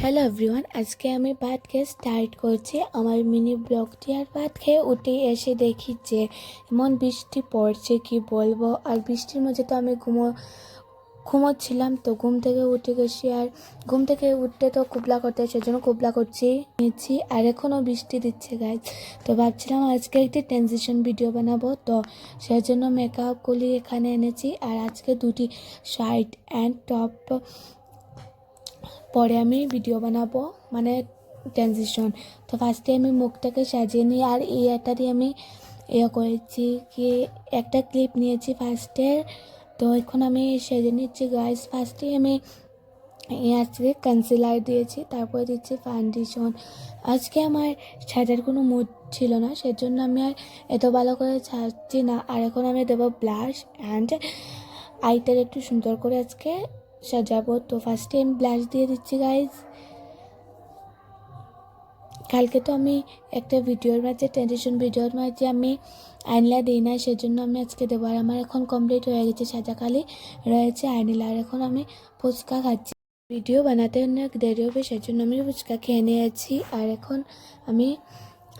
Hello everyone, আজকে আমি ভাত খেয়ে স্টার্ট করছি আমার মিনি ব্লগটি। আর ভাত খেয়ে উঠে এসে দেখি যে এমন বৃষ্টি পড়ছে কি বলবো। আর বৃষ্টির মধ্যে তো আমি ঘুমোচ্ছিলাম, তো ঘুম থেকে উঠে গেছি। আর ঘুম থেকে উঠতে তো কুবলা করতে, সেজন্য কুবলা নিয়েছি। আর এখনও বৃষ্টি দিচ্ছে গাইজ। তো ভাবছিলাম আজকে একটি ট্রানজিশন ভিডিও বানাবো, তো সেজন্য মেকআপগুলি এখানে এনেছি। আর আজকে দুটি শার্ট অ্যান্ড টপ পরে আমি ভিডিও বানাবো, মানে ট্রানজিশন। তো ফার্স্টে আমি মুখটাকে সাজিয়ে নিই। আর এই একটা দিয়ে আমি করেছি কি, একটা ক্লিপ নিয়েছি ফার্স্টে। তো এখন আমি সেজে নিচ্ছি গাইস। ফার্স্টে আমি আজকে কনসিলার দিয়েছি, তারপরে দিচ্ছি ফাউন্ডেশন। আজকে আমার সাজার কোনো মুড ছিল না, সেজন্য আমি আর এত ভালো করে সাজছি না। আর এখন আমি দেবো ব্লাশ অ্যান্ড আইটার একটু সুন্দর করে আজকে সাজাবো। তো ফার্স্টে আমি ব্লাশ দিয়ে দিচ্ছি গাইজ। কালকে তো আমি একটা ভিডিওর মাঝে, ট্রানজিশন ভিডিওর মাঝে আমি আইনলা দিই না, সেজন্য আমি আজকে দেবো। আর আমার এখন কমপ্লিট হয়ে গেছে, সাজা খালি রয়েছে আইনলা। আর এখন আমি ফুচকা খাচ্ছি। ভিডিও বানাতে অনেক দেরি হবে, সেজন্য আমি ফুচকা খেয়ে নিয়েছি। আর এখন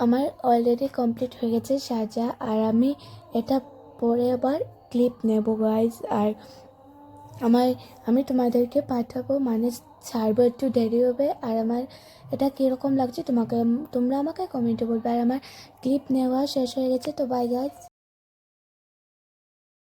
আমার অলরেডি কমপ্লিট হয়ে গেছে সাজা। আর আমি এটা পরে আবার ক্লিপ নেব গাইজ। আর আমি তোমাদেরকে পাঠাবো, মানে ছাড়বো, একটু দেরি হবে। আর আমার এটা কীরকম লাগছে তোমরা আমাকে কমেন্টে বলবে। আর আমার ক্লিপ নেওয়া শেষ হয়ে গেছে, তো বাই গাইজ।